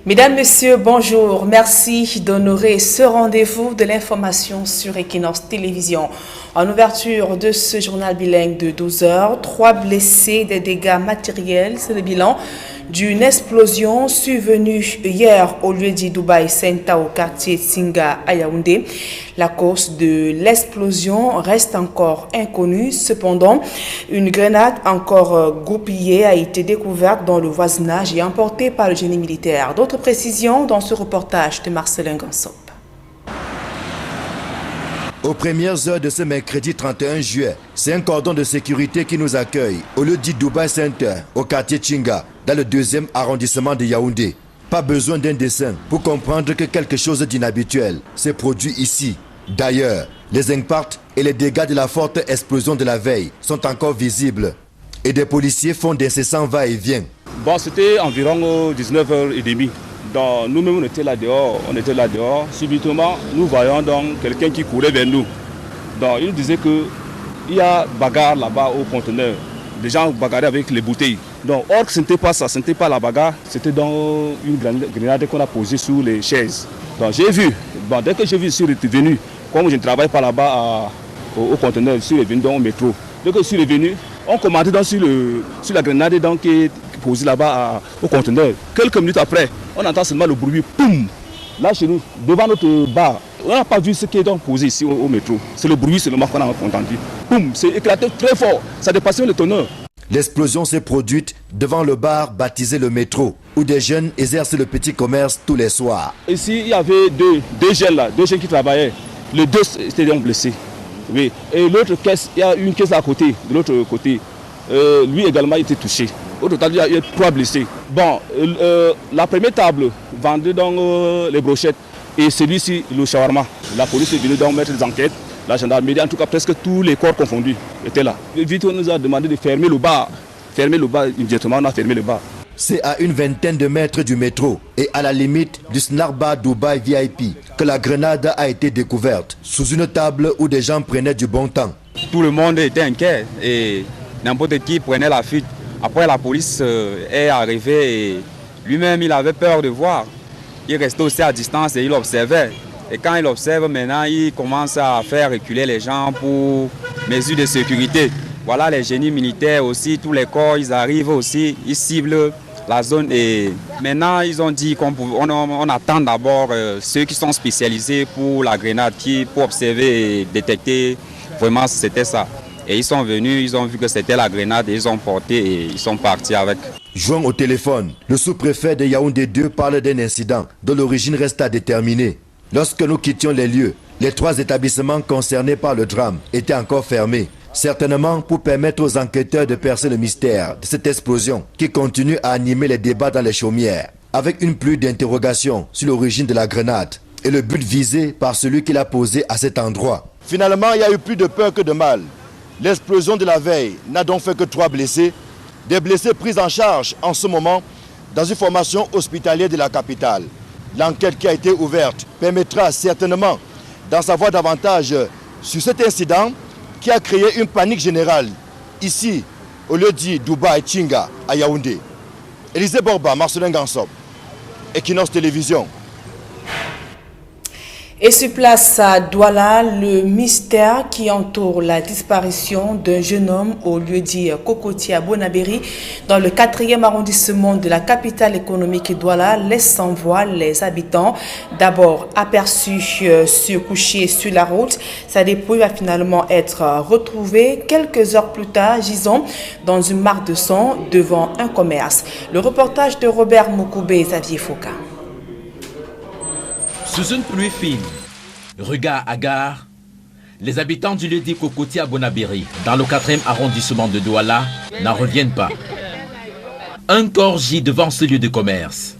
Mesdames, Messieurs, bonjour. Merci d'honorer ce rendez-vous de l'information sur Equinox Télévision. En ouverture de ce journal bilingue de 12 heures, 3 blessés, des dégâts matériels. C'est le bilan d'une explosion survenue hier au lieu-dit Dubai Center au quartier Tsinga à Yaoundé. La cause de l'explosion reste encore inconnue. Cependant, une grenade encore goupillée a été découverte dans le voisinage et emportée par le génie militaire. D'autres précisions dans ce reportage de Marcelin Gansop. Aux premières heures de ce mercredi 31 juillet, c'est un cordon de sécurité qui nous accueille au lieu-dit Dubai Center, au quartier Tsinga, dans le 2e arrondissement de Yaoundé. Pas besoin d'un dessin pour comprendre que quelque chose d'inhabituel s'est produit ici. D'ailleurs, les impacts et les dégâts de la forte explosion de la veille sont encore visibles. Et des policiers font d'incessants va-et-vient. Bon, c'était environ 19h30. Donc, nous-mêmes, on était là dehors. Subitement, nous voyons donc quelqu'un qui courait vers nous. Donc, il disait qu'il y a bagarre là-bas au conteneur. Les gens bagarraient avec les bouteilles. Donc, or, ce n'était pas ça, ce n'était pas la bagarre. C'était donc une grenade qu'on a posée sous les chaises. Donc, j'ai vu. Bon, dès que j'ai vu, je suis revenu. Comme je ne travaille pas là-bas au conteneur, je suis revenu dans le métro. Dès que je suis revenu, on commandait donc sur la grenade donc, qui est posée là-bas au conteneur. Quelques minutes après, on entend seulement le bruit, poum! Là chez nous, devant notre bar, on n'a pas vu ce qui est donc posé ici au métro. C'est le bruit seulement qu'on a entendu. Poum! C'est éclaté très fort, ça dépassait le tonnerre. L'explosion s'est produite devant le bar baptisé le métro, où des jeunes exercent le petit commerce tous les soirs. Ici, il y avait deux jeunes là, deux jeunes qui travaillaient. Les deux étaient donc blessés. Oui. Et l'autre caisse, il y a une caisse à côté, de l'autre côté. Lui également était touché. Au total, il y a eu 3 blessés. Bon, la première table vendait donc les brochettes et celui-ci le shawarma. La police est venue donc mettre des enquêtes. La gendarmerie, en tout cas presque tous les corps confondus étaient là. Vite, on nous a demandé de fermer le bar. Fermer le bar, immédiatement on a fermé le bar. C'est à une vingtaine de mètres du métro et à la limite du Snack Bar Dubai VIP que la grenade a été découverte, sous une table où des gens prenaient du bon temps. Tout le monde était inquiet et n'importe qui prenait la fuite. Après, la police est arrivée et lui-même, il avait peur de voir. Il restait aussi à distance et il observait. Et quand il observe, maintenant, il commence à faire reculer les gens pour mesures de sécurité. Voilà, les génies militaires aussi, tous les corps, ils arrivent aussi, ils ciblent la zone. Et maintenant, ils ont dit qu'on attend d'abord ceux qui sont spécialisés pour la grenade, pour observer et détecter vraiment si c'était ça. Et ils sont venus, ils ont vu que c'était la grenade et ils ont porté et ils sont partis avec. Joint au téléphone, le sous-préfet de Yaoundé 2 parle d'un incident dont l'origine reste à déterminer. Lorsque nous quittions les lieux, les 3 établissements concernés par le drame étaient encore fermés. Certainement pour permettre aux enquêteurs de percer le mystère de cette explosion qui continue à animer les débats dans les chaumières, avec une pluie d'interrogations sur l'origine de la grenade et le but visé par celui qui l'a posé à cet endroit. Finalement, il y a eu plus de peur que de mal. L'explosion de la veille n'a donc fait que 3 blessés, des blessés pris en charge en ce moment dans une formation hospitalière de la capitale. L'enquête qui a été ouverte permettra certainement d'en savoir davantage sur cet incident qui a créé une panique générale ici au lieu-dit Dubai Tsinga à Yaoundé. Élisée Borba, Marcelin Gansop, Equinox Télévision. Et sur place à Douala, le mystère qui entoure la disparition d'un jeune homme au lieu-dit Kokoti à Bonabéry, dans le 4e arrondissement de la capitale économique Douala, laisse sans voix les habitants. D'abord aperçu couché sur la route, sa dépouille va finalement être retrouvée quelques heures plus tard, gisant dans une mare de sang devant un commerce. Le reportage de Robert Moukoubé et Xavier Fouca. Sous une pluie fine, regard hagard, les habitants du lieu-dit Kokoti à Bonabéry, dans le 4e arrondissement de Douala, n'en reviennent pas. Un corps gît devant ce lieu de commerce.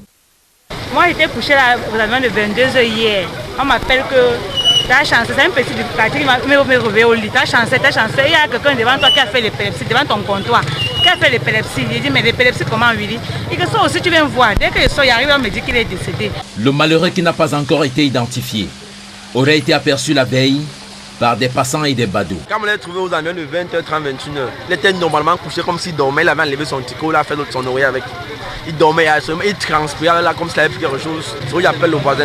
Moi, j'étais couché là aux alentours de 22h hier. On m'appelle que t'as chancé, c'est un petit du quartier qui m'a réveillé au lit. T'as chancé. Il y a quelqu'un devant toi qui a fait l'épilepsie, devant ton comptoir, qui a fait l'épilepsie. Il dit, mais l'épilepsie, comment lui dit? Et que ça aussi, tu viens voir. Dès que le soir arrive, on me dit qu'il est décédé. Le malheureux qui n'a pas encore été identifié aurait été aperçu la veille par des passants et des badauds. Quand on l'a trouvé aux environs de 20h30, 21h, il était normalement couché comme s'il dormait, il avait enlevé son tico, il a fait son oreille avec. Il dormait, il transpirait là comme s'il avait fait quelque chose. Il appelle le voisin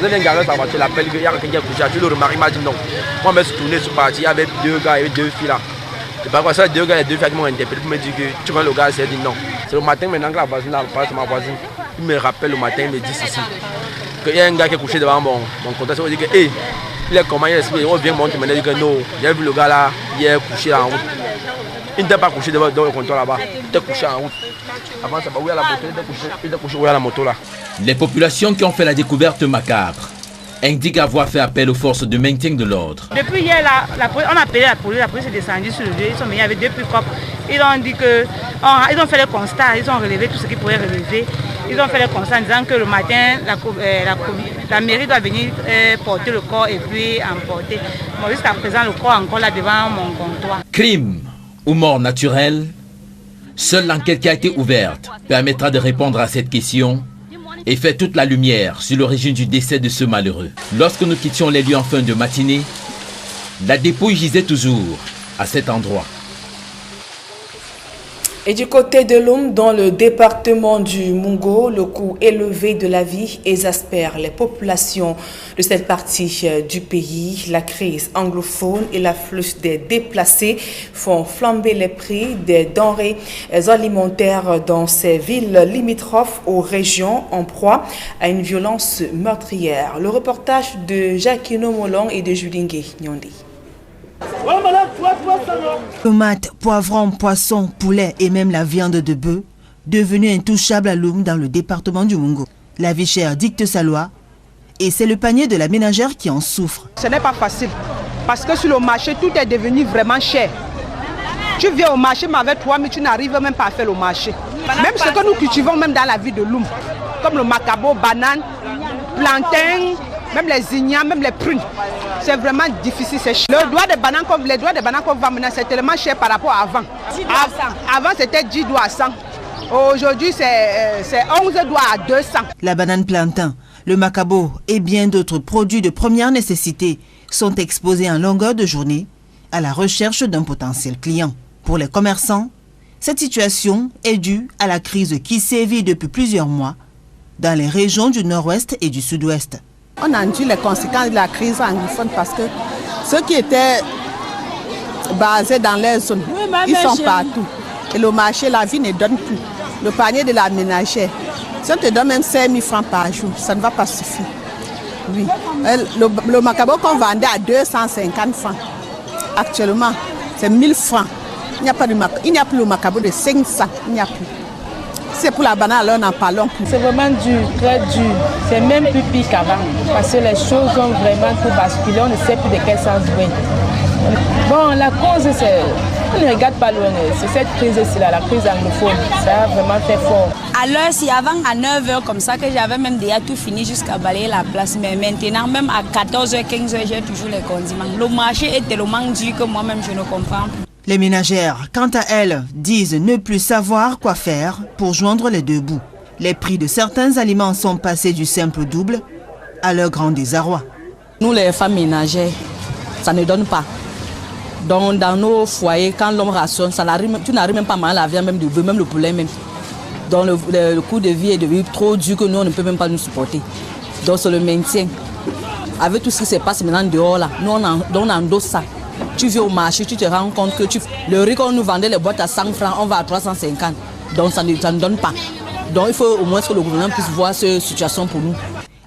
vient garer sa voiture, il appelle, il y a quelqu'un qui est couché, tu le remarques, il m'a dit non. Moi je me suis tourné sur parti, il y avait 2 gars et 2 filles là. Et par contre, ça, 2 gars et 2 filles qui m'ont interpellé pour me dire que tu vois le gars, il dit non. C'est le matin maintenant que la voisine là, c'est ma voisine. Il me rappelle le matin, il me dit ceci. Qu'il y a un gars qui est couché devant mon compteur, il dit que hey, il est comment, il explique, on vient monter, il dit que non, j'ai vu le gars là, il est couché là en route. Il n'était pas couché devant le comptoir là-bas, il était couché en route. Avant ça, où est la moto, il était couché où est la moto là. Les populations qui ont fait la découverte macabre indiquent avoir fait appel aux forces de maintien de l'ordre. Depuis hier, on a appelé la police est descendue sur le lieu, ils sont venus avec 2 pick-up. Ils ont dit que, ils ont fait le constat, ils ont relevé tout ce qu'ils pouvaient relever. Ils ont fait le constat en disant que le matin, la mairie doit venir porter le corps et puis emporter. Bon, jusqu'à présent, le corps est encore là devant mon comptoir. Crime ou mort naturelle? Seule l'enquête qui a été ouverte permettra de répondre à cette question et faire toute la lumière sur l'origine du décès de ce malheureux. Lorsque nous quittions les lieux en fin de matinée, la dépouille gisait toujours à cet endroit. Et du côté de Loum, dans le département du Mungo, le coût élevé de la vie exaspère les populations de cette partie du pays. La crise anglophone et l'afflux des déplacés font flamber les prix des denrées alimentaires dans ces villes limitrophes aux régions en proie à une violence meurtrière. Le reportage de Jacquino Molong et de Julingue Nyondi. Tomates, poivrons, poissons, poulets et même la viande de bœuf, devenue intouchable à Loum dans le département du Mungo. La vie chère dicte sa loi et c'est le panier de la ménagère qui en souffre. Ce n'est pas facile parce que sur le marché, tout est devenu vraiment cher. Tu viens au marché, mais avec 3 000, tu n'arrives même pas à faire le marché. Même ce que nous cultivons même dans la ville de Loum, comme le macabo, banane, plantain, même les ignames, même les prunes, c'est vraiment difficile. Le doigt de banane qu'on vend maintenant, c'est tellement cher par rapport à avant. Avant, c'était 10 doigts à 100. Aujourd'hui, c'est 11 doigts à 200. La banane plantain, le macabo et bien d'autres produits de première nécessité sont exposés en longueur de journée à la recherche d'un potentiel client. Pour les commerçants, cette situation est due à la crise qui sévit depuis plusieurs mois dans les régions du nord-ouest et du sud-ouest. On a entendu les conséquences de la crise anglophone parce que ceux qui étaient basés dans les zones, ils sont partout. Et le marché, la vie ne donne plus. Le panier de la ménagère, si on te donne même 5 000 francs par jour, ça ne va pas suffire. Oui. Le macabo qu'on vendait à 250 francs, actuellement, c'est 1000 francs. Il n'y a plus le macabo de 500, il n'y a plus. C'est pour la banane, alors n'en parlons plus. C'est vraiment dur, très dur. C'est même plus pire qu'avant. Parce que les choses ont vraiment tout basculé. On ne sait plus de quel sens jouer. Bon, la cause, c'est... On ne regarde pas loin. C'est cette crise-ci, la crise anglophone. Ça a vraiment fait fort. À l'heure, si avant à 9h comme ça, que j'avais même déjà tout fini jusqu'à balayer la place. Mais maintenant, même à 14h, 15h, j'ai toujours les condiments. Le marché est tellement dur que moi-même, je ne comprends plus. Les ménagères, quant à elles, disent ne plus savoir quoi faire pour joindre les deux bouts. Les prix de certains aliments sont passés du simple au double à leur grand désarroi. Nous, les femmes ménagères, ça ne donne pas. Donc, dans nos foyers, quand l'homme rationne, tu n'arrives même pas à manger la viande, même du bœuf, même le poulet. Même. Donc, le coût de vie est devenu trop dur que nous, on ne peut même pas nous supporter. Donc, c'est le maintien. Avec tout ce qui se passe maintenant dehors, là, nous, on endosse ça. Tu viens au marché, tu te rends compte que le riz qu'on nous vendait les boîtes à 100 francs, on va à 350. Donc ça ne donne pas. Donc il faut au moins que le gouvernement puisse voir cette situation pour nous.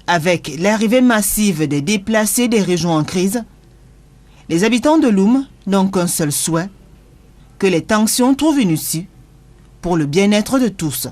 Avec l'arrivée massive des déplacés des régions en crise, les habitants de Loum n'ont qu'un seul souhait, que les tensions trouvent une issue pour le bien-être de tous.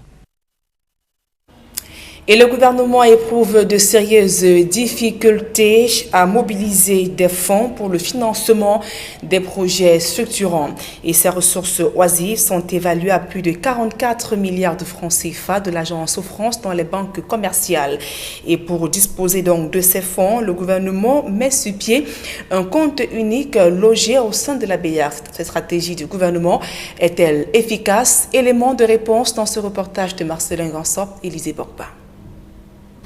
Et le gouvernement éprouve de sérieuses difficultés à mobiliser des fonds pour le financement des projets structurants. Et ces ressources oisives sont évaluées à plus de 44 milliards de francs CFA de l'agence France dans les banques commerciales. Et pour disposer donc de ces fonds, le gouvernement met sur pied un compte unique logé au sein de la BEAC. Cette stratégie du gouvernement est-elle efficace? Élément de réponse dans ce reportage de Marcelin Gansop et Élisée Bokba.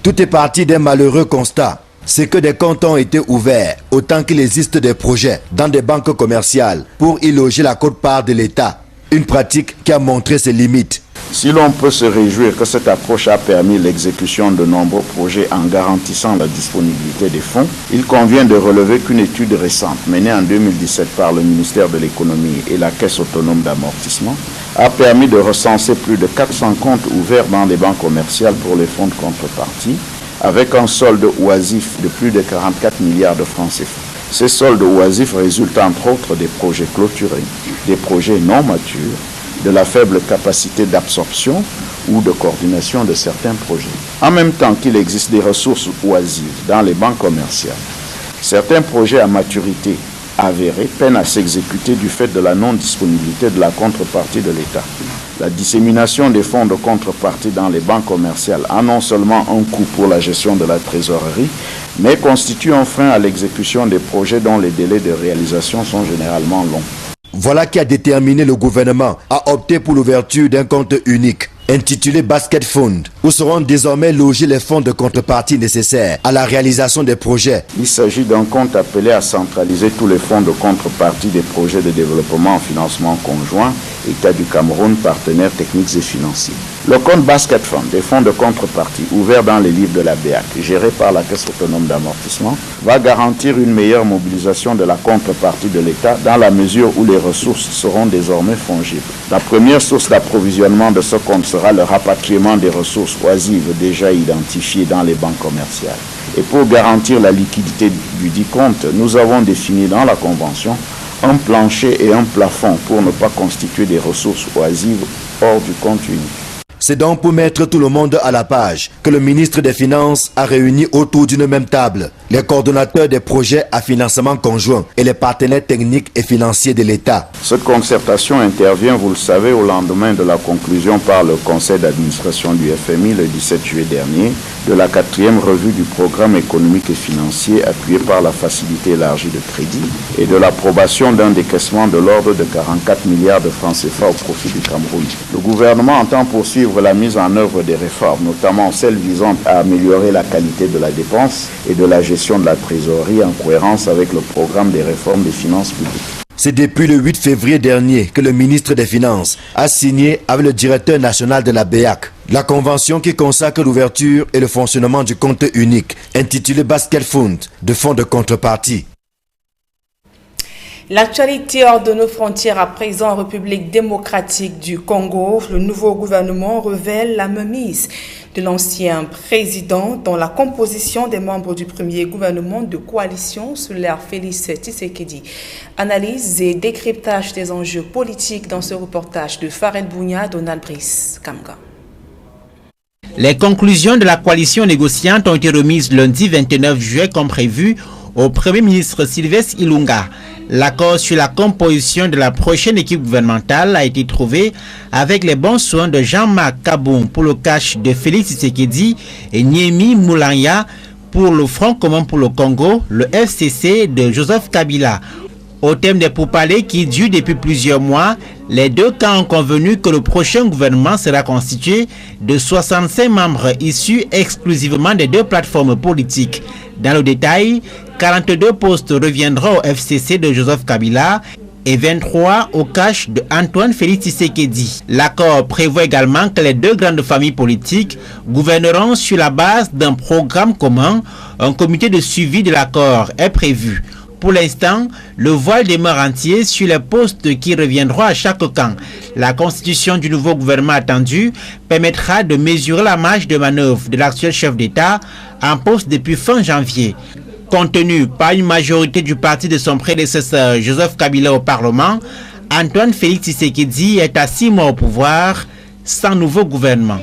Tout est parti d'un malheureux constat. C'est que des comptes ont été ouverts autant qu'il existe des projets dans des banques commerciales pour y loger la quote-part de l'État. Une pratique qui a montré ses limites. Si l'on peut se réjouir que cette approche a permis l'exécution de nombreux projets en garantissant la disponibilité des fonds, il convient de relever qu'une étude récente menée en 2017 par le ministère de l'Économie et la Caisse autonome d'amortissement a permis de recenser plus de 400 comptes ouverts dans les banques commerciales pour les fonds de contrepartie, avec un solde oisif de plus de 44 milliards de francs CFA. Ces soldes oisifs résultent entre autres des projets clôturés, des projets non matures, de la faible capacité d'absorption ou de coordination de certains projets. En même temps qu'il existe des ressources oisives dans les banques commerciales, certains projets à maturité avérée peinent à s'exécuter du fait de la non-disponibilité de la contrepartie de l'État. La dissémination des fonds de contrepartie dans les banques commerciales a non seulement un coût pour la gestion de la trésorerie, mais constitue un frein à l'exécution des projets dont les délais de réalisation sont généralement longs. Voilà qui a déterminé le gouvernement à opter pour l'ouverture d'un compte unique, intitulé Basket Fund, où seront désormais logés les fonds de contrepartie nécessaires à la réalisation des projets. Il s'agit d'un compte appelé à centraliser tous les fonds de contrepartie des projets de développement en financement conjoint, État du Cameroun, partenaires techniques et financiers. Le compte Basket Fund, des fonds de contrepartie ouverts dans les livres de la BEAC, géré par la Caisse autonome d'amortissement, va garantir une meilleure mobilisation de la contrepartie de l'État dans la mesure où les ressources seront désormais fongibles. La première source d'approvisionnement de ce compte sera le rapatriement des ressources oisives déjà identifiées dans les banques commerciales. Et pour garantir la liquidité du dit compte, nous avons défini dans la Convention un plancher et un plafond pour ne pas constituer des ressources oisives hors du compte unique. C'est donc pour mettre tout le monde à la page que le ministre des Finances a réuni autour d'une même table les coordonnateurs des projets à financement conjoint et les partenaires techniques et financiers de l'État. Cette concertation intervient, vous le savez, au lendemain de la conclusion par le conseil d'administration du FMI le 17 juillet dernier de la 4e revue du programme économique et financier appuyé par la facilité élargie de crédit et de l'approbation d'un décaissement de l'ordre de 44 milliards de francs CFA au profit du Cameroun. Le gouvernement entend poursuivre la mise en œuvre des réformes, notamment celles visant à améliorer la qualité de la dépense et de la gestion de la trésorerie en cohérence avec le programme des réformes des finances publiques. C'est depuis le 8 février dernier que le ministre des Finances a signé avec le directeur national de la BEAC la convention qui consacre l'ouverture et le fonctionnement du compte unique intitulé Basket Fund de fonds de contrepartie. L'actualité hors de nos frontières à présent en République démocratique du Congo, le nouveau gouvernement révèle la mainmise de l'ancien président dans la composition des membres du premier gouvernement de coalition sous l'ère Félix Tshisekedi. Analyse et décryptage des enjeux politiques dans ce reportage de Farid Bounia, Donald Brice Kamga. Les conclusions de la coalition négociante ont été remises lundi 29 juillet comme prévu au Premier ministre Sylvestre Ilunga. L'accord sur la composition de la prochaine équipe gouvernementale a été trouvé avec les bons soins de Jean-Marc Kaboun pour le cash de Félix Tshisekedi et Niemi Moulanya pour le Front commun pour le Congo, le FCC de Joseph Kabila. Au thème des pourparlers qui durent depuis plusieurs mois, les deux camps ont convenu que le prochain gouvernement sera constitué de 65 membres issus exclusivement des deux plateformes politiques. Dans le détail, 42 postes reviendront au FCC de Joseph Kabila et 23 au cash de Antoine Félix Tshisekedi. L'accord prévoit également que les deux grandes familles politiques gouverneront sur la base d'un programme commun. Un comité de suivi de l'accord est prévu. Pour l'instant, le voile demeure entier sur les postes qui reviendront à chaque camp. La constitution du nouveau gouvernement attendu permettra de mesurer la marge de manœuvre de l'actuel chef d'État en poste depuis fin janvier. Contenu par une majorité du parti de son prédécesseur Joseph Kabila au Parlement, Antoine Félix Tshisekedi est à 6 mois au pouvoir sans nouveau gouvernement.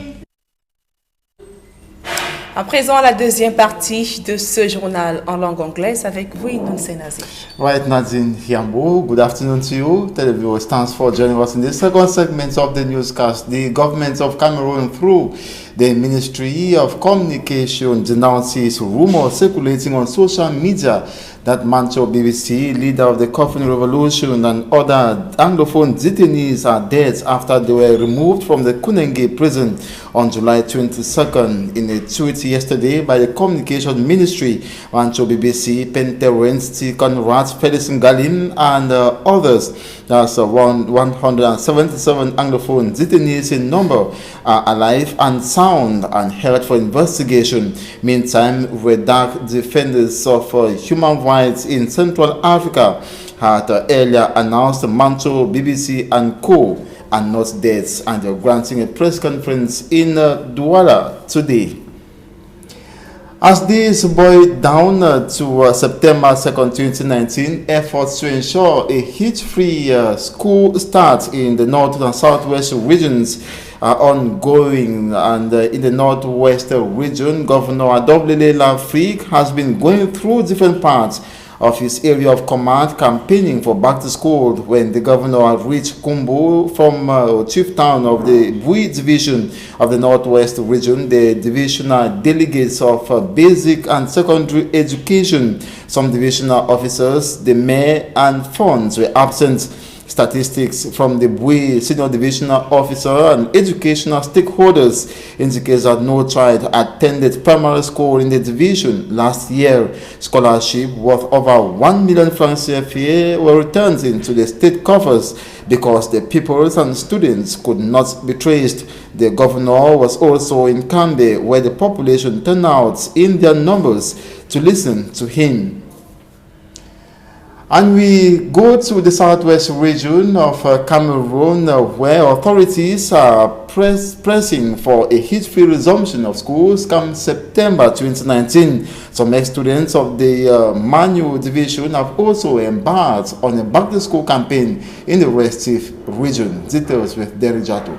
À présent, la deuxième partie de ce journal en langue anglaise avec vous, Nunsenazi. Right, Nadine Hiambo. Good afternoon to you. Televiewers, thanks for joining us in the second segment of the newscast. The government of Cameroon, through the Ministry of Communication, denounces rumors circulating on social media that Mancho BBC, leader of the Coffin Revolution, and other Anglophone detainees are dead after they were removed from the Kunenge prison on July 22nd. In a tweet yesterday by the Communication Ministry. Rancho BBC, Penterens, Tikon Rats, Felicin Galin, and others. That's around 177 Anglophone detainees in number are alive and sound and held for investigation. Meantime, Redact defenders of human rights in Central Africa had earlier announced Mancho, BBC and Co. are not dead, and they're granting a press conference in Douala today. As this boiled down to September 2nd, 2019, efforts to ensure a heat-free school start in the north and southwest regions are ongoing. And in the northwest region, Governor Adoblele Lafrique has been going through different parts of his area of command campaigning for back to school when the governor had reached Kumbu from chief town of the Bui division of the northwest region. The divisional delegates of basic and secondary education, some divisional officers, the mayor and funds were absent. Statistics from the Bui senior divisional officer and educational stakeholders indicates that no child attended primary school in the division last year. Scholarship worth over 1 million francs CFA were returned into the state coffers because the pupils and students could not be traced. The governor was also in Kambe, where the population turned out in their numbers to listen to him. And we go to the southwest region of Cameroon, where authorities are pressing for a heat-free resumption of schools come September 2019. Some ex-students of the Manu division have also embarked on a back-to-school campaign in the restive region. Details with Derry Jato.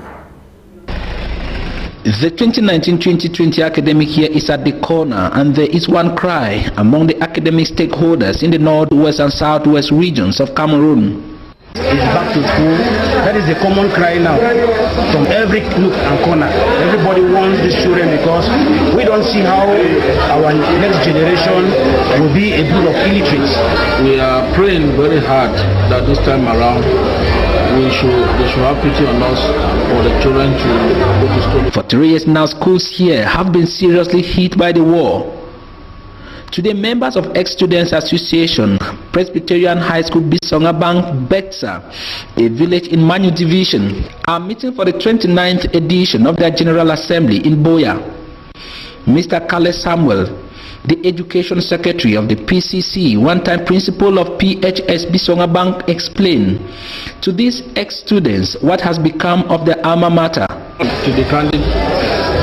The 2019-2020 academic year is at the corner, and there is one cry among the academic stakeholders in the northwest and southwest regions of Cameroon. It's back to school. That is a common cry now from every nook and corner. Everybody wants these children because we don't see how our next generation will be a group of illiterates. We are praying very hard that this time around they should have pity on us for the children to go to school. For 3 years now, schools here have been seriously hit by the war. Today, members of Ex-Students Association, Presbyterian High School Bisongabank, Betsa, a village in Manu Division, are meeting for the 29th edition of their General Assembly in Boya. Mr. Kale Samuel, the Education Secretary of the PCC, one-time principal of PHS Bisongabank, explained to these ex-students what has become of their alma mater. To be candid,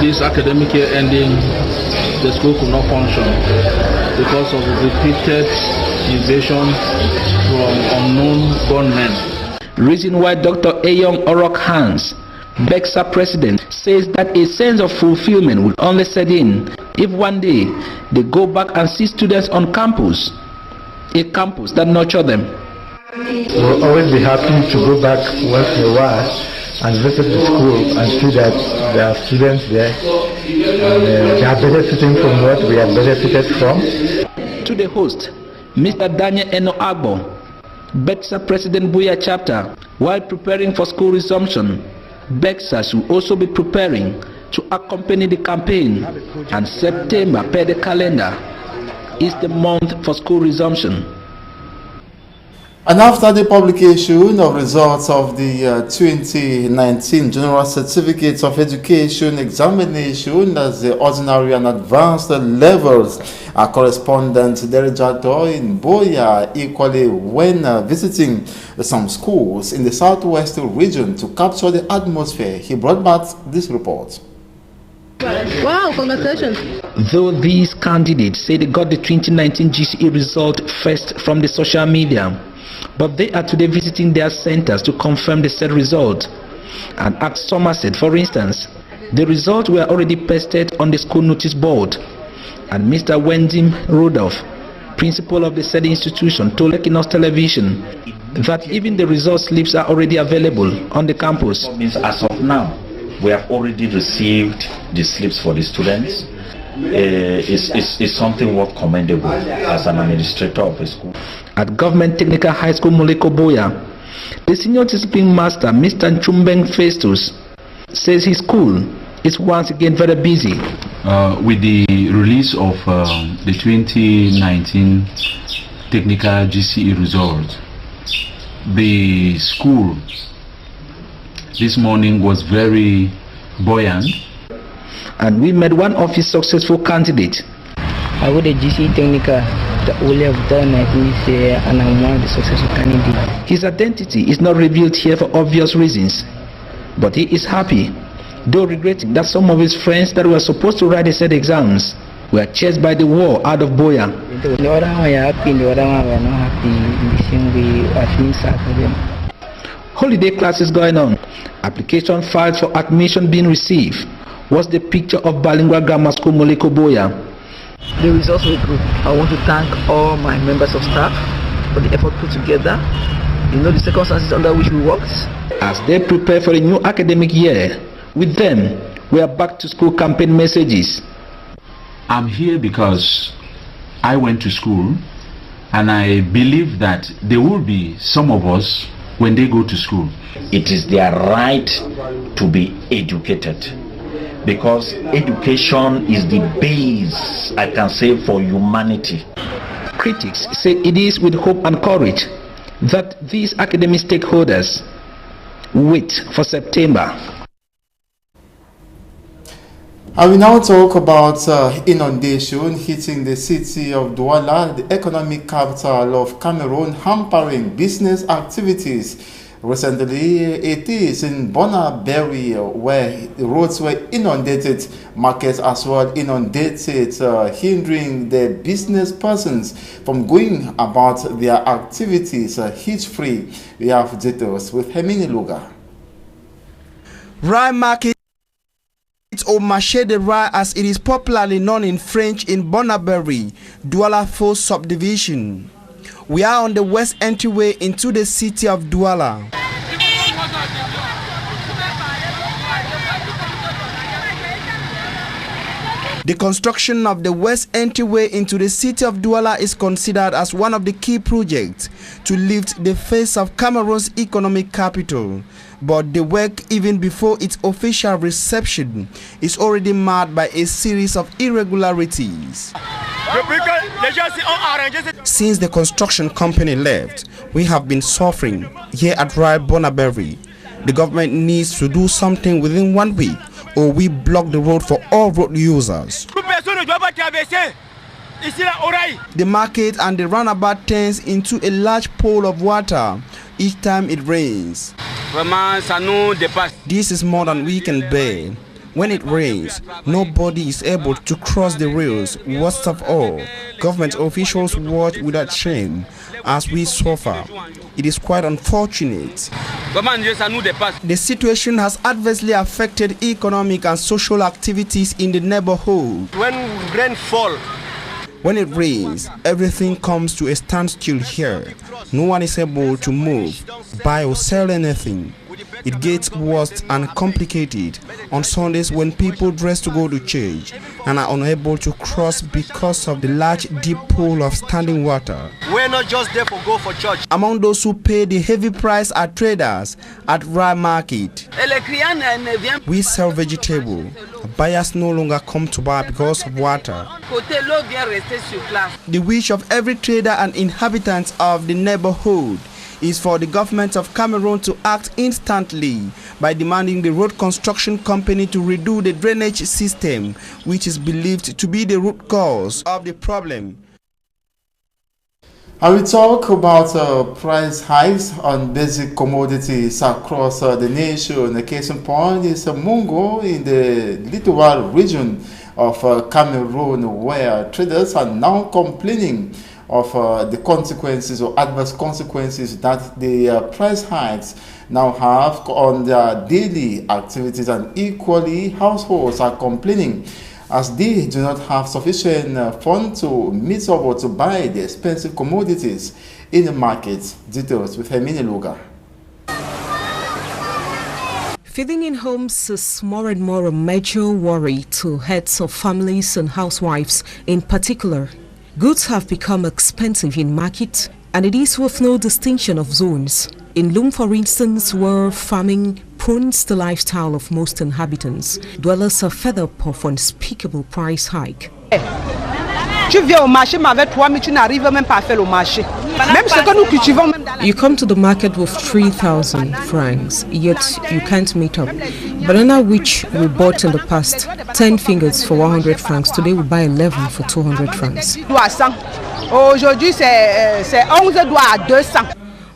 this academic year ending, the school could not function because of repeated invasion from unknown gunmen. Reason why Dr. Eyong Orok Hans, BEXA president, says that a sense of fulfillment will only set in if one day they go back and see students on campus, a campus that nurture them. We'll always be happy to go back once in a while and visit the school and see that there are students there and they are benefiting from what we have benefited from. To the host, Mr. Daniel Eno Agbo, BEXA President Buya Chapter, while preparing for school resumption, BEXA should also be preparing to accompany the campaign, and September, per the calendar, is the month for school resumption. And after the publication of results of the 2019 General Certificates of Education examination as the ordinary and advanced levels, our correspondent Derry Jato in Boya equally when visiting some schools in the southwest region to capture the atmosphere, he brought back this report. Wow, congratulations. Though these candidates say they got the 2019 GCE result first from the social media, but they are today visiting their centers to confirm the said result. And at Somerset, for instance, the results were already pasted on the school notice board. And Mr. Wendim Rudolph, principal of the said institution, told Equinos Television that even the result slips are already available on the campus. Means as of now, we have already received the slips for the students. It's something worth commendable as an administrator of a school. At Government Technical High School Moleko Boya, the senior discipline master, Mr. Nchumbeng Festus, says his school is once again very busy with the release of the 2019 technical GCE result, the school this morning was very buoyant. And we met one of his successful candidates. I would the GCE technical that only have done and I'm one of the successful candidates. His identity is not revealed here for obvious reasons, but he is happy, though regretting that some of his friends that were supposed to write the said exams were chased by the war out of Buea. The other one were happy, the other one were not happy in the same way. I feel sad for them. Holiday classes going on, application files for admission being received. Was the picture of Bilingual Grammar School Moleko Buea. The results were good. I want to thank all my members of staff for the effort put together. You know the circumstances under which we worked. As they prepare for the new academic year, with them, we are back to school campaign messages. I'm here because I went to school, and I believe that there will be some of us when they go to school. It is their right to be educated, because education is the base, I can say, for humanity. Critics say it is with hope and courage that these academic stakeholders wait for September. I will now talk about inundation hitting the city of Douala, the economic capital of Cameroon, hampering business activities. Recently, it is in Bonaberi where the roads were inundated, markets as well inundated, hindering the business persons from going about their activities hitch-free. We have details with Hemini Luga. Rai Market, or Marché de Rai as it is popularly known in French, in Bonaberi, Douala 4 subdivision. We are on the west entryway into the city of Douala. The construction of the west entryway into the city of Douala is considered as one of the key projects to lift the face of Cameroon's economic capital. But the work, even before its official reception, is already marred by a series of irregularities. Since the construction company left, we have been suffering here at Rai Bonaberi. The government needs to do something within 1 week, or we block the road for all road users. The market and the roundabout turns into a large pool of water each time it rains. This is more than we can bear. When it rains, nobody is able to cross the rails. Worst of all, government officials watch without shame as we suffer. It is quite unfortunate. The situation has adversely affected economic and social activities in the neighborhood. When it rains, everything comes to a standstill here. No one is able to move, buy or sell anything. It gets worse and complicated on Sundays when people dress to go to church and are unable to cross because of the large deep pool of standing water. We're not just there for go for church. Among those who pay the heavy price are traders at Rai Market. We sell vegetable. Buyers no longer come to buy because of water. The wish of every trader and inhabitant of the neighborhood is for the government of Cameroon to act instantly by demanding the road construction company to redo the drainage system, which is believed to be the root cause of the problem. I will talk about price hikes on basic commodities across the nation. A case in point is Mungo in the littoral region of Cameroon, where traders are now complaining of the consequences or adverse consequences that the price hikes now have on their daily activities, and equally households are complaining as they do not have sufficient funds to meet up or to buy the expensive commodities in the market. Details with Hermine Luga. Feeding in homes is more and more a major worry to heads of families and housewives in particular. Goods have become expensive in market, and it is with no distinction of zones. In Lum, for instance, where farming prunes the lifestyle of most inhabitants. Dwellers are fed up of unspeakable price hike. Tu viens au marché, mais avec 3 000, tu n'arrives même pas à faire le marché. Même ce que nous cultivons, même dans You come to the market with 3,000 francs, yet you can't meet up. Banana which we bought in the past, 10 fingers for 100 francs, today we buy 11 for 200 francs. Aujourd'hui, c'est 11 doigts à 200.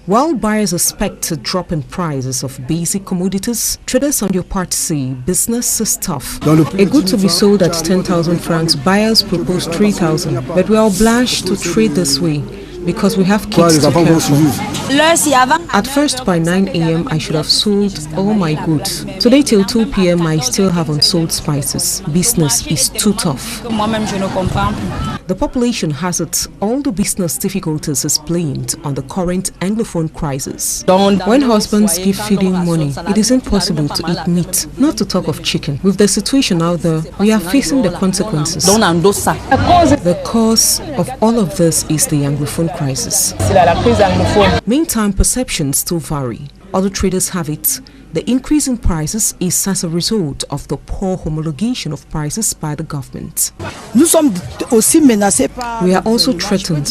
While buyers expect a drop in prices of basic commodities, traders on your part say business is tough. A good to be sold at 10,000 francs, buyers propose 3,000, but we are obliged to trade this way because we have kids to care for. At first, by 9 a.m., I should have sold all my goods. Today till 2 p.m., I still have unsold spices. Business is too tough. The population has it. All the business difficulties is blamed on the current Anglophone crisis. When husbands give feeding money, it is impossible to eat meat, not to talk of chicken. With the situation out there, we are facing the consequences. The cause of all of this is the Anglophone crisis. Meantime, perceptions still vary. Other traders have it. The increase in prices is as a result of the poor homologation of prices by the government. We are also threatened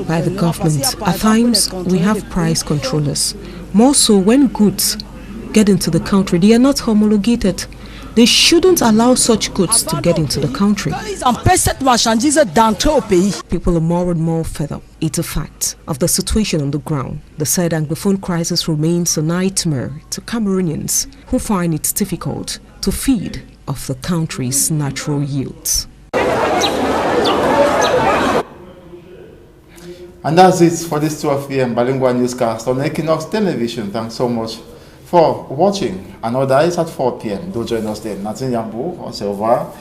by the government. At times, we have price controllers. More so when goods get into the country, they are not homologated. They shouldn't allow such goods to get into the country. People are more and more fed up. It's a fact of the situation on the ground. The said Anglophone crisis remains a nightmare to Cameroonians who find it difficult to feed off the country's natural yields. And that's it for this 12 p.m. bilingual newscast on Equinox Television. Thanks so much for watching. Another is at 4 p.m. Do join us then. Nathan Yambo, on se revoit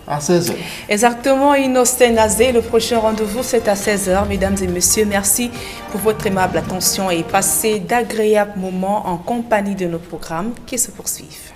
à 16h. Exactement, Innocent Nazé. Le prochain rendez-vous, c'est à 16h. Mesdames et messieurs, merci pour votre aimable attention et passez d'agréables moments en compagnie de nos programmes qui se poursuivent.